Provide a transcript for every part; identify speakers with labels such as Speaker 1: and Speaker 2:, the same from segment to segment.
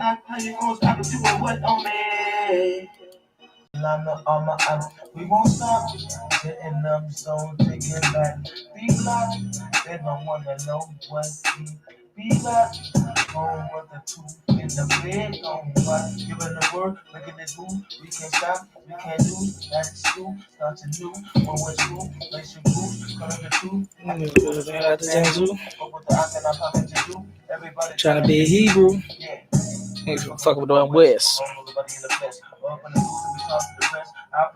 Speaker 1: How you gonna stop it doing what on me? We won't stop getting them so taking back. Be black, they don't wanna know what we be black. Home with the two in the bed, on what? Giving the word, making it move. We can't stop, we can't lose. That's true, start to new. One way school, place your proof, come to the truth. But with the eye and I'm popping to do. Everybody
Speaker 2: trying to be a Hebrew.
Speaker 1: Yeah.
Speaker 2: He's fucking with the West.
Speaker 1: I put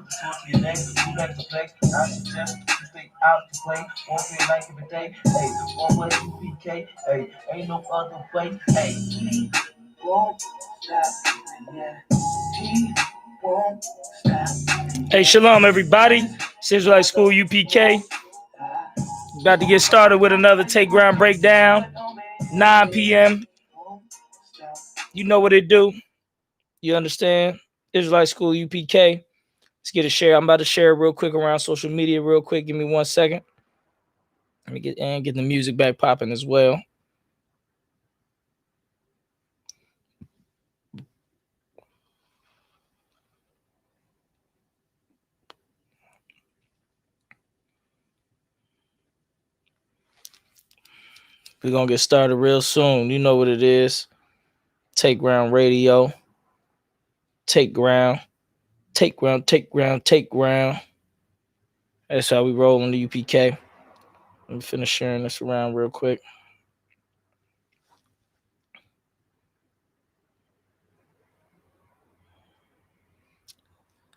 Speaker 1: the sword to your neck, you like to flex. I suggest you stay out to play. Won't feel like every day. Hey, one way I.S.U.P.K. Hey, ain't no other way. Hey, he won't stop. Yeah, he won't stop.
Speaker 2: Hey, shalom, everybody. It's Israelite School UPK. About to get started with another Take Ground Breakdown. 9 p.m. You know what it do. You understand? Israelite School UPK. Let's get a share. I'm about to share real quick around social media real quick. Give me 1 second. Let me get the music back popping as well. We're going to get started real soon. You know what it is. Take Ground Radio. Take ground. Take ground, take ground, take ground. That's how we roll in the UPK. Let me finish sharing this around real quick.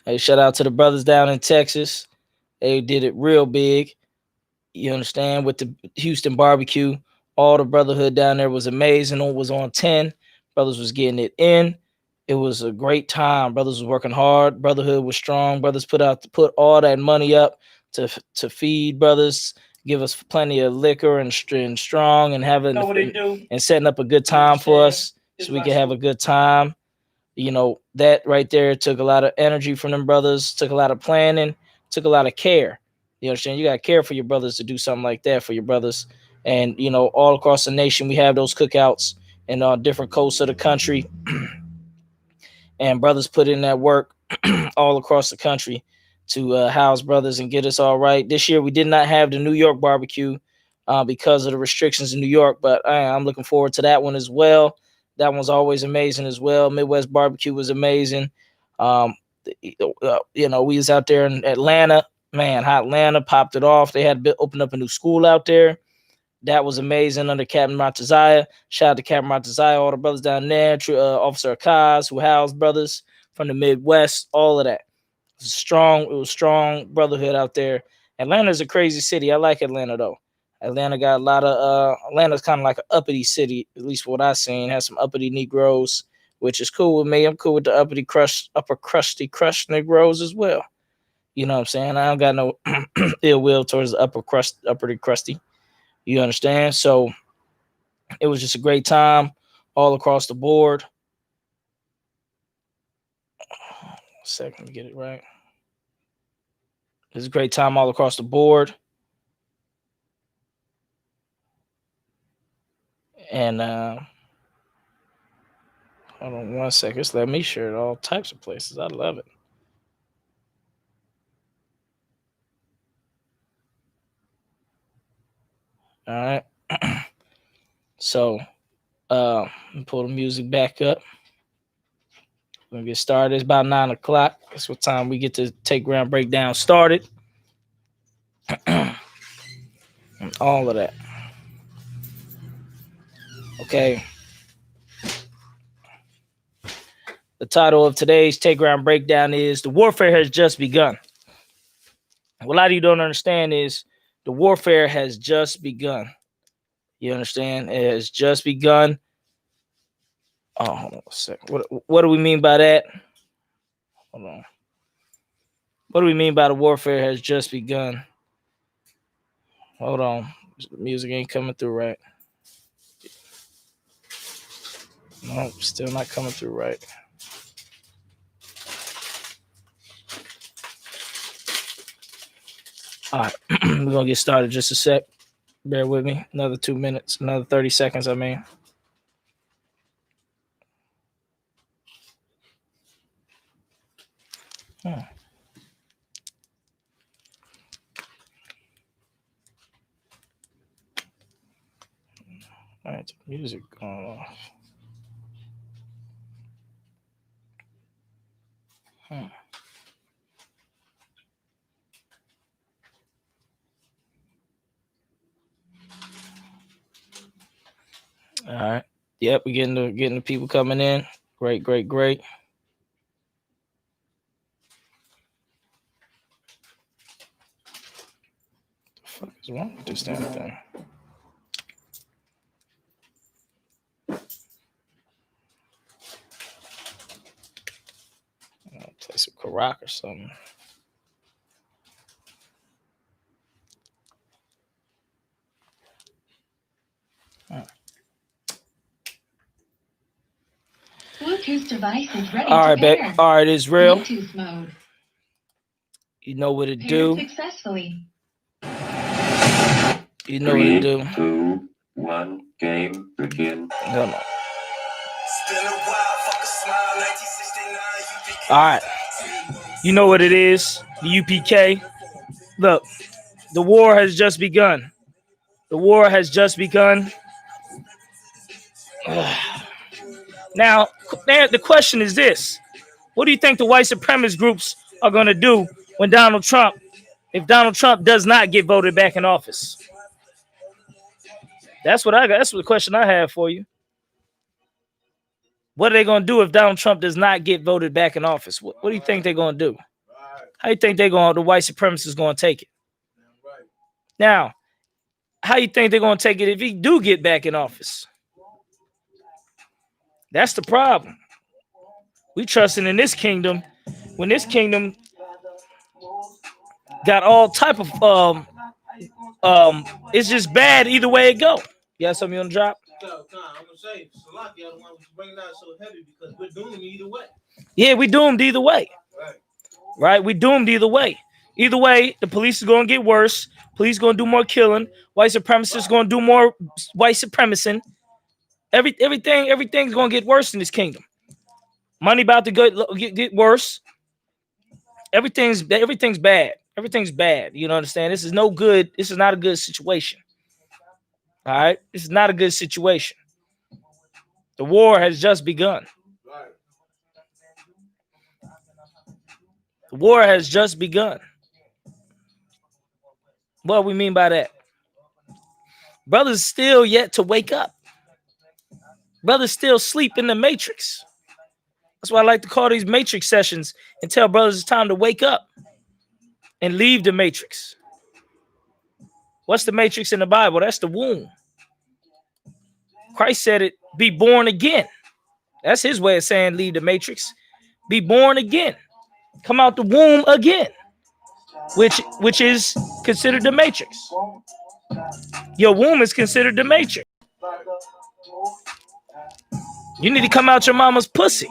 Speaker 2: Hey, shout out to the brothers down in Texas. They did it real big. You understand? With the Houston barbecue. All the brotherhood down there was amazing. It was on 10. Brothers was getting it in. It was a great time. Brothers was working hard. Brotherhood was strong. Brothers put all that money up to feed brothers, give us plenty of liquor and strong and having and setting up a good time for us so we can have a good time. You know, that right there took a lot of energy from them brothers, took a lot of planning, took a lot of care. You understand? You got to care for your brothers to do something like that for your brothers. And, you know, all across the nation, we have those cookouts in different coasts of the country. And brothers put in that work all across the country to house brothers and get us all right. This year, we did not have the New York barbecue because of the restrictions in New York, but I'm looking forward to that one as well. That one's always amazing as well. Midwest barbecue was amazing. You know, we was out there in Atlanta. Man, Atlanta popped it off. They had opened up a new school out there. That was amazing under Captain Martaziah. Shout out to Captain Martaziah, all the brothers down there, Officer Akaz, who housed brothers from the Midwest, all of that. It was strong brotherhood out there. Atlanta's a crazy city. I like Atlanta, though. Atlanta got a lot of, Atlanta's kind of like an uppity city, at least what I've seen. Has some uppity Negroes, which is cool with me. I'm cool with the upper crusty Negroes as well. You know what I'm saying? I don't got no ill will towards the uppity crusty. You understand? So it was just a great time all across the board. 1 second to get it right. It was a great time all across the board. And hold on 1 second. Just let me share it all types of places. I love it. All right. So pull the music back up. We're gonna get started. It's about 9 o'clock. That's what time we get to Take Ground Breakdown started. All of that. Okay. The title of today's Take Ground Breakdown is The Warfare Has Just Begun. What a lot of you don't understand is the warfare has just begun. You understand? It has just begun. Oh, hold on a second. What do we mean by that? Hold on. What do we mean by the warfare has just begun? Hold on. The music ain't coming through right. No, still not coming through right. All right. We're going to get started just a sec. Bear with me. Another 2 minutes. Another 30 seconds, I mean. All right, music going off. All right. Yep, we getting the people coming in. Great. The fuck is wrong with this damn thing? I'll play some Karak or something.
Speaker 3: Bluetooth device is ready
Speaker 2: All right,
Speaker 3: to pair.
Speaker 2: all right, Israel.
Speaker 3: Bluetooth mode.
Speaker 2: You know what it
Speaker 3: Paired
Speaker 2: do.
Speaker 3: successfully.
Speaker 2: You know what it do.
Speaker 4: 3, 2, 1, game begin.
Speaker 2: No. All right. You know what it is. The UPK. Look, the war has just begun. The war has just begun. Now, the question is this. What do you think the white supremacist groups are going to do when if Donald Trump does not get voted back in office? That's what I got. That's the question I have for you. What are they going to do if Donald Trump does not get voted back in office? What do you think they're going to do? How do you think the white supremacists going to take it? Now, how do you think they're going to take it if he do get back in office? That's the problem. We trusting in this kingdom when this kingdom got all type of it's just bad either way it go. You got something you want to drop?
Speaker 1: I'm gonna say Salakia, the one was bringing out so heavy because we're doomed either way.
Speaker 2: Yeah, we doomed either way. Right? We doomed either way. Either way, the police is gonna get worse. Police gonna do more killing. White supremacists gonna do more white supremacy. Everything's gonna get worse in this kingdom. Money about to get worse. Everything's bad. Everything's bad. You know what I'm saying? This is no good. This is not a good situation. All right? This is not a good situation. The war has just begun. The war has just begun. What do we mean by that? Brothers still yet to wake up. Brothers still sleep in the matrix. That's why I like to call these matrix sessions and tell brothers it's time to wake up and leave the matrix. What's the matrix in the Bible? That's the womb. Christ said it, be born again. That's his way of saying leave the matrix. Be born again. Come out the womb again. Which is considered the matrix. Your womb is considered the matrix. You need to come out your mama's pussy.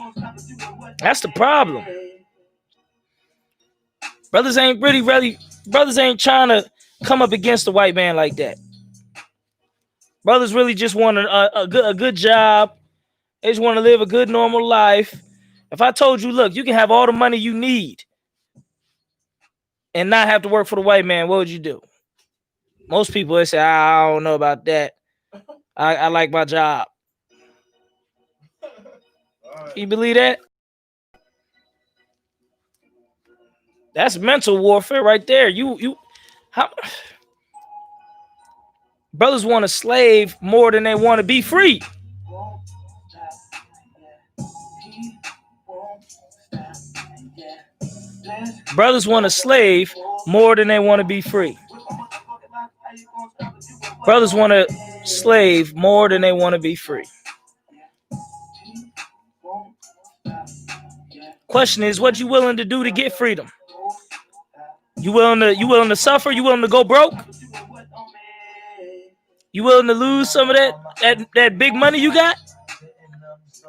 Speaker 2: That's the problem. Brothers ain't trying to come up against the white man like that. Brothers really just want a good job. They just want to live a good normal life. If I told you, look, you can have all the money you need and not have to work for the white man, what would you do? Most people they say, I don't know about that. I like my job. Can you believe that? That's mental warfare right there. How brothers want to slave more than they want to be free. Brothers want to slave more than they want to be free. Brothers want to slave more than they want to be free. Question is, what you willing to do to get freedom? You willing to suffer? You willing to go broke? You willing to lose some of that big money you got?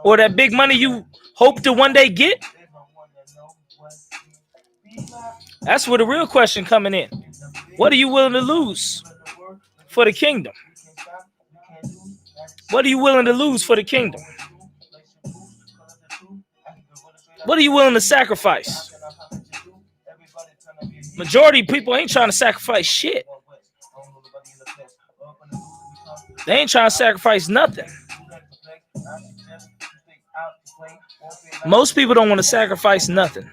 Speaker 2: Or that big money you hope to one day get? That's where the real question coming in. What are you willing to lose for the kingdom? What are you willing to lose for the kingdom? What are you willing to sacrifice? Majority of people ain't trying to sacrifice shit. They ain't trying to sacrifice nothing. Most people don't want to sacrifice nothing.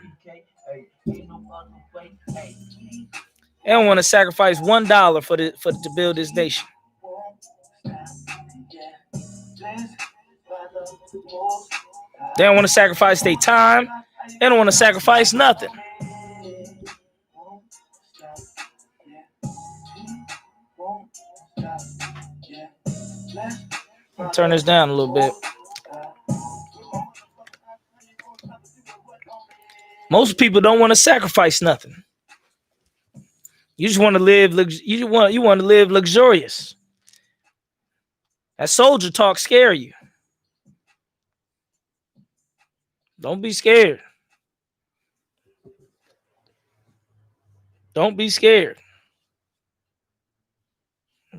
Speaker 2: They don't want to sacrifice $1 to build this nation. They don't want to sacrifice their time. They don't want to sacrifice nothing. I'll turn this down a little bit. Most people don't want to sacrifice nothing. You just want to live. You want to live luxurious. That soldier talk scare you. Don't be scared. Don't be scared.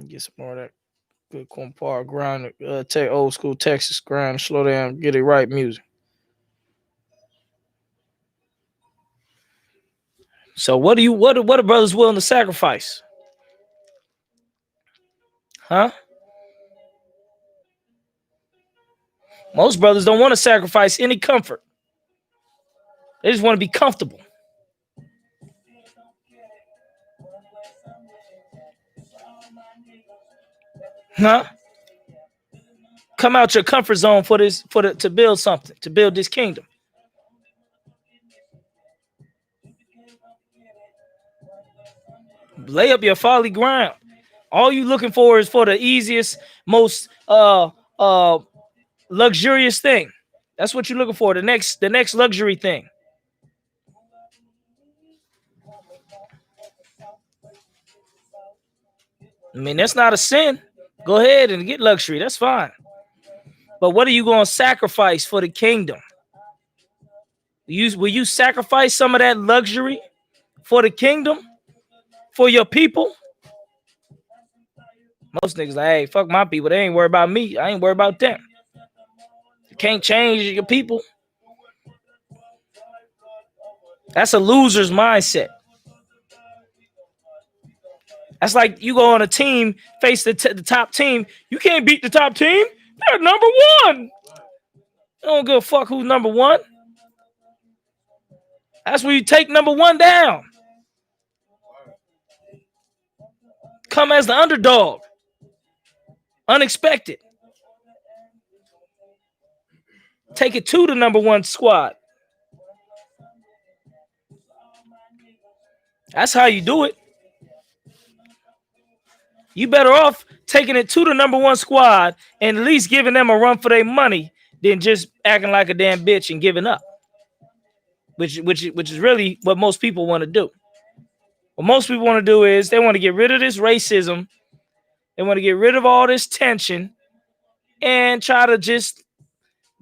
Speaker 2: Get some more of that good corn par grind. Take old school Texas grind. Slow down. Get it right music. So what are brothers willing to sacrifice? Huh? Most brothers don't want to sacrifice any comfort. They just want to be comfortable. Huh? Come out your comfort zone to build something, to build this kingdom. Lay up your folly ground. All you looking for is for the easiest, most luxurious thing. That's what you're looking for. The next luxury thing. I mean, that's not a sin. Go ahead and get luxury. That's fine. But what are you going to sacrifice for the kingdom? Will you sacrifice some of that luxury for the kingdom? For your people? Most niggas like, hey, fuck my people. They ain't worried about me. I ain't worried about them. You can't change your people. That's a loser's mindset. That's like you go on a team, face the top team. You can't beat the top team. They're number one. I don't give a fuck who's number one. That's where you take number one down. Come as the underdog. Unexpected. Take it to the number one squad. That's how you do it. You better off taking it to the number one squad and at least giving them a run for their money than just acting like a damn bitch and giving up. Which is really what most people want to do. What most people want to do is they want to get rid of this racism. They want to get rid of all this tension and try to just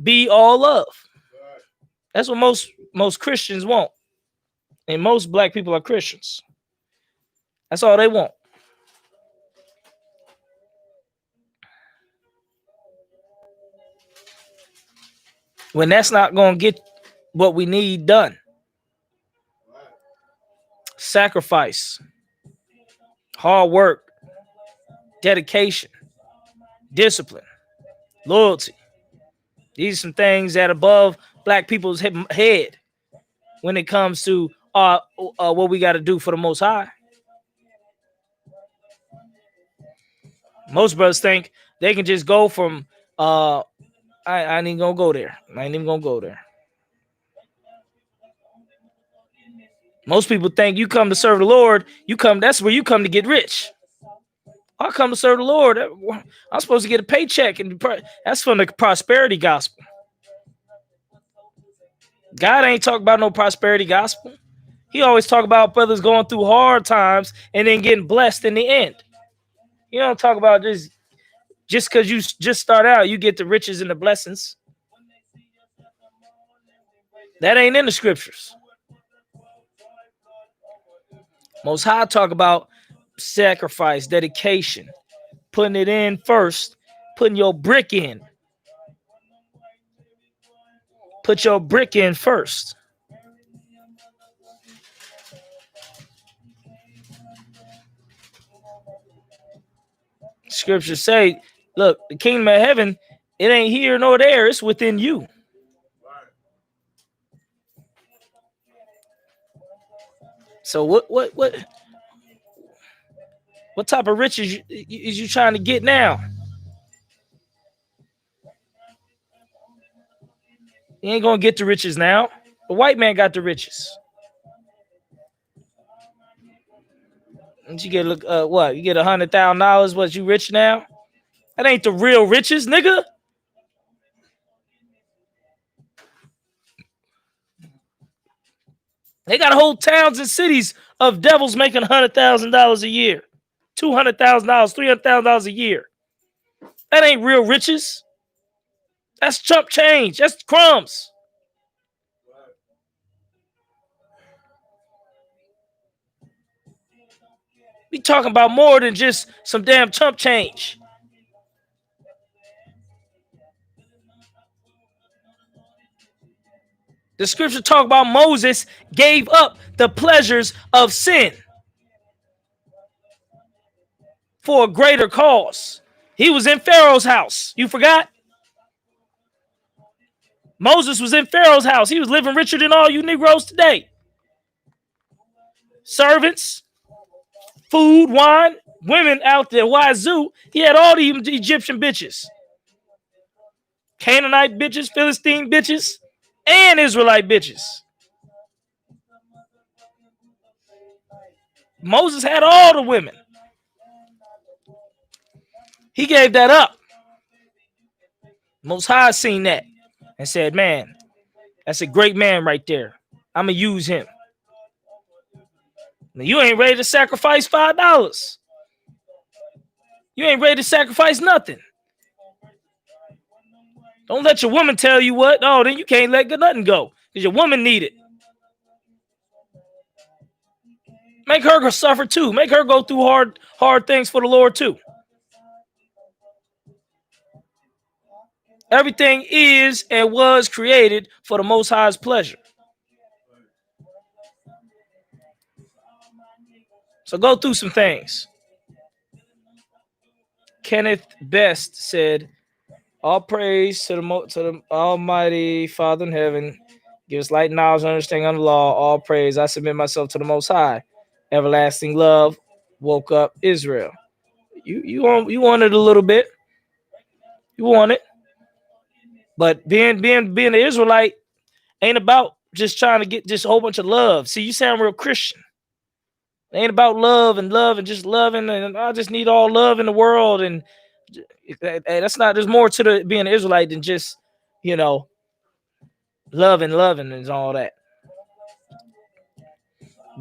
Speaker 2: be all love. That's what most Christians want. And most black people are Christians. That's all they want. When that's not going to get what we need done. Sacrifice, hard work, dedication, discipline, loyalty. These are some things that above black people's head when it comes to what we got to do for the Most High. Most brothers think they can just go from I ain't even gonna go there. I ain't even gonna go there. Most people think you come to serve the Lord, that's where you come to get rich. I come to serve the Lord. I'm supposed to get a paycheck, and that's from the prosperity gospel. God ain't talking about no prosperity gospel. He always talk about brothers going through hard times and then getting blessed in the end. You don't talk about this just because you just start out, you get the riches and the blessings. That ain't in the scriptures. Most High talk about sacrifice, dedication, putting it in first, putting your brick in. Put your brick in first. scriptures say, look, the kingdom of heaven, it ain't here nor there, it's within you. So what type of riches is you trying to get now? You ain't gonna get the riches now. The white man got the riches. And you get what? You get $100,000. What, you rich now? That ain't the real riches, nigga. They got whole towns and cities of devils making $100,000 a year, $200,000, $300,000 a year. That ain't real riches. That's chump change. That's crumbs. We talking about more than just some damn chump change. The scripture talk about Moses gave up the pleasures of sin for a greater cause. He was in Pharaoh's house. You forgot? Moses was in Pharaoh's house. He was living richer than all you Negroes today. Servants, food, wine, women out there, wazoo. He had all the Egyptian bitches. Canaanite bitches, Philistine bitches, and Israelite bitches. Moses had all the women. He gave that up. Most High seen that and said, man, that's a great man right there. I'm going to use him. Now, you ain't ready to sacrifice $5. You ain't ready to sacrifice nothing. Don't let your woman tell you what. Oh, then you can't let nothing go because your woman need it. Make her suffer too. Make her go through hard things for the Lord too. Everything is and was created for the Most High's pleasure. So go through some things. Kenneth Best said, all praise to the Almighty Father in heaven. Give us light knowledge and understanding of the law. All praise. I submit myself to the Most High. Everlasting love woke up Israel. You want it a little bit. You want it. But being an Israelite ain't about just trying to get just a whole bunch of love. See, you sound real Christian. It ain't about love and just loving, and I just need all love in the world. And that's not, there's more to being an Israelite than just, loving and all that.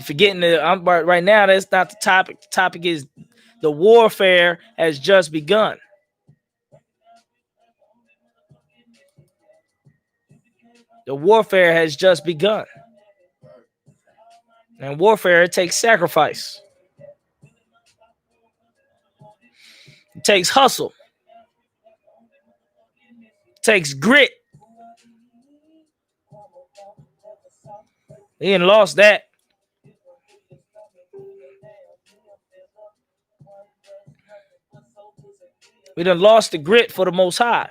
Speaker 2: Forgetting that right now, that's not the topic. The topic is the warfare has just begun. The warfare has just begun. And warfare, it takes sacrifice. It takes hustle. It takes grit. He ain't lost that. We done lost the grit for the Most High.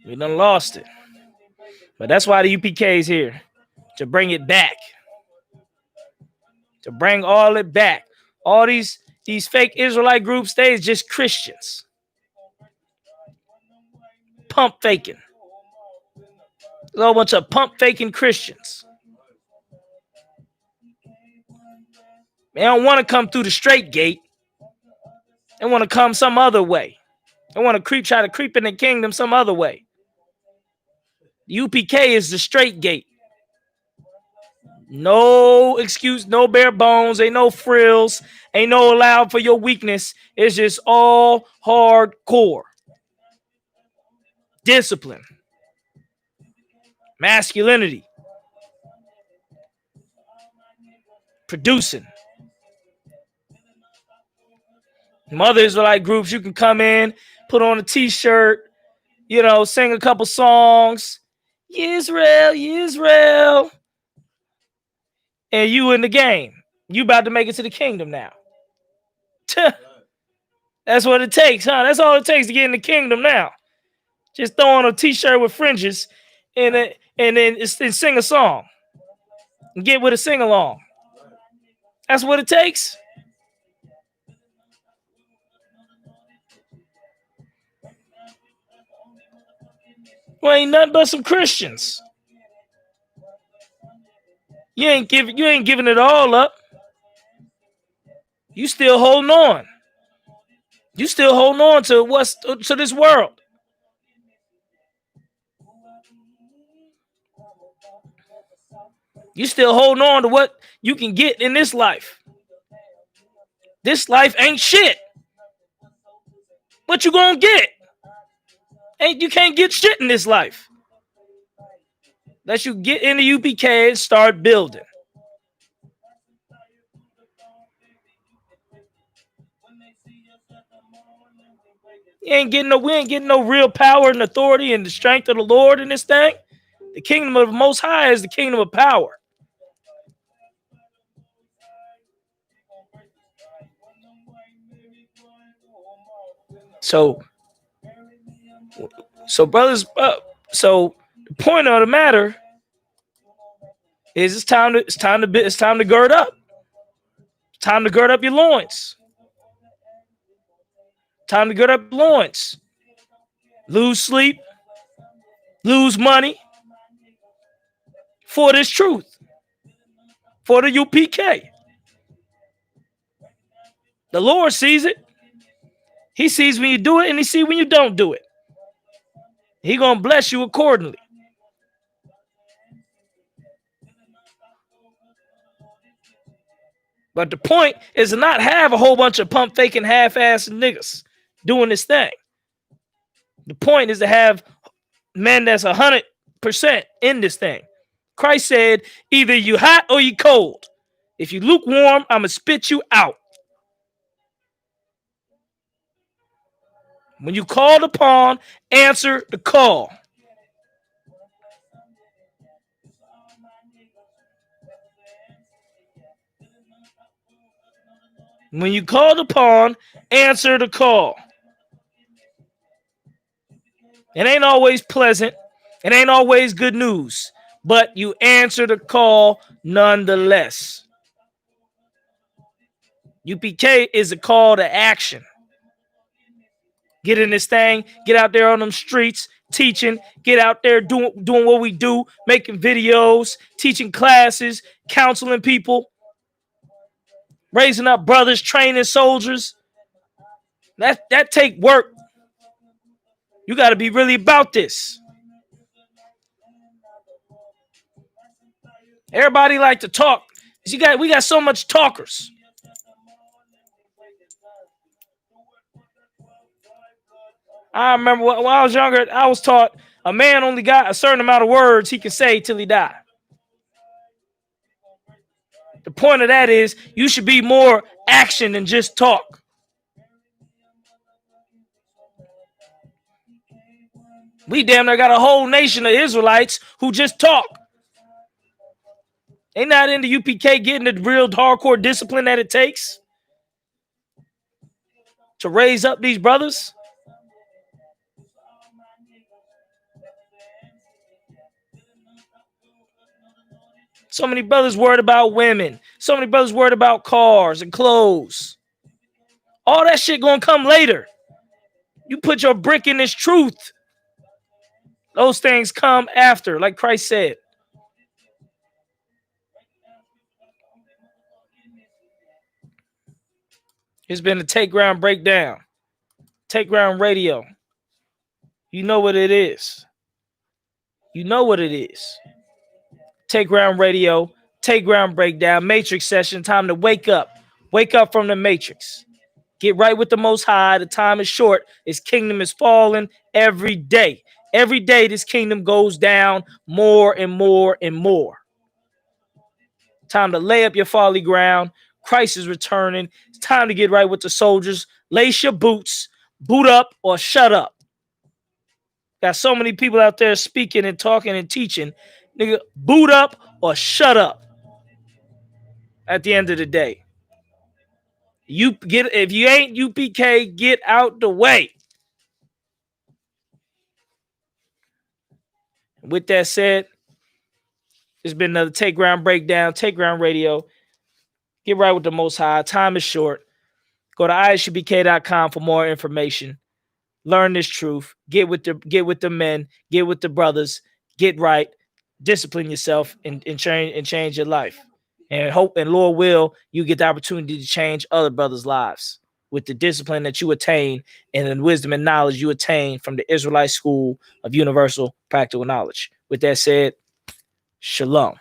Speaker 2: We done lost it. But that's why the UPK is here. To bring it back. To bring all it back. All these fake Israelite groups, they is just Christians. Pump faking. A whole bunch of pump faking Christians. They don't want to come through the straight gate. They want to come some other way. They want to try to creep in the kingdom some other way. The UPK is the straight gate. No excuse, no bare bones, ain't no frills, ain't no allowed for your weakness. It's just all hardcore. Discipline. Masculinity. Producing. Mother Israelite groups, you can come in, put on a t-shirt, sing a couple songs, Israel, Israel. And you in the game. You about to make it to the kingdom now. That's what it takes, huh? That's all it takes to get in the kingdom now. Just throw on a t-shirt with fringes and then sing a song. And get with a sing-along. That's what it takes. Well, ain't nothing but some Christians. You ain't giving it all up. You still holding on. You still holding on to this world. You still holding on to what you can get in this life. This life ain't shit. What you gonna get? You can't get shit in this life. Unless you get into UPK and start building. We ain't getting no real power and authority and the strength of the Lord in this thing. The kingdom of the Most High is the kingdom of power. So brothers, so the point of the matter is it's time to gird up. It's time to gird up your loins. Time to gird up your loins. Lose sleep, lose money for this truth, for the UPK. The Lord sees it. He sees when you do it and he sees when you don't do it. He gonna bless you accordingly. But the point is to not have a whole bunch of pump faking half-ass niggas doing this thing. The point is to have men that's 100% in this thing. Christ said, either you hot or you cold. If you lukewarm, I'm going to spit you out. When you called upon, answer the call. When you called upon, answer the call. It ain't always pleasant. It ain't always good news. But you answer the call nonetheless. UPK is a call to action. Get in this thing. Get out there on them streets, teaching. Get out there doing what we do, making videos, teaching classes, counseling people, raising up brothers, training soldiers. That take work. You got to be really about this. Everybody like to talk. We got so much talkers. I remember when I was younger, I was taught a man only got a certain amount of words he can say till he die. The point of that is you should be more action than just talk. We damn near got a whole nation of Israelites who just talk. They not into UPK getting the real hardcore discipline that it takes to raise up these brothers. So many brothers worried about women. So many brothers worried about cars and clothes. All that shit gonna come later. You put your brick in this truth. Those things come after, like Christ said. It's been a Take Ground Breakdown. Take Ground Radio. You know what it is. You know what it is. Take Ground Radio. Take Ground Breakdown. Matrix session. Time to wake up. Wake up from the Matrix. Get right with the Most High. The time is short. His kingdom is falling every day. Every day this kingdom goes down more and more and more. Time to lay up your folly ground. Christ is returning. It's time to get right with the soldiers. Lace your boots. Boot up or shut up. Got so many people out there speaking and talking and teaching. Nigga, boot up or shut up at the end of the day. You get, if you ain't UPK, get out the way. With that said, it's been another Take Ground Breakdown, Take Ground Radio. Get right with the Most High. Time is short. Go to ISUPK.com for more information. Learn this truth. Get with the men. Get with the brothers. Get right. Discipline yourself and change your life. And hope and Lord will you get the opportunity to change other brothers' lives with the discipline that you attain and the wisdom and knowledge you attain from the Israelite School of Universal Practical Knowledge. With that said, Shalom.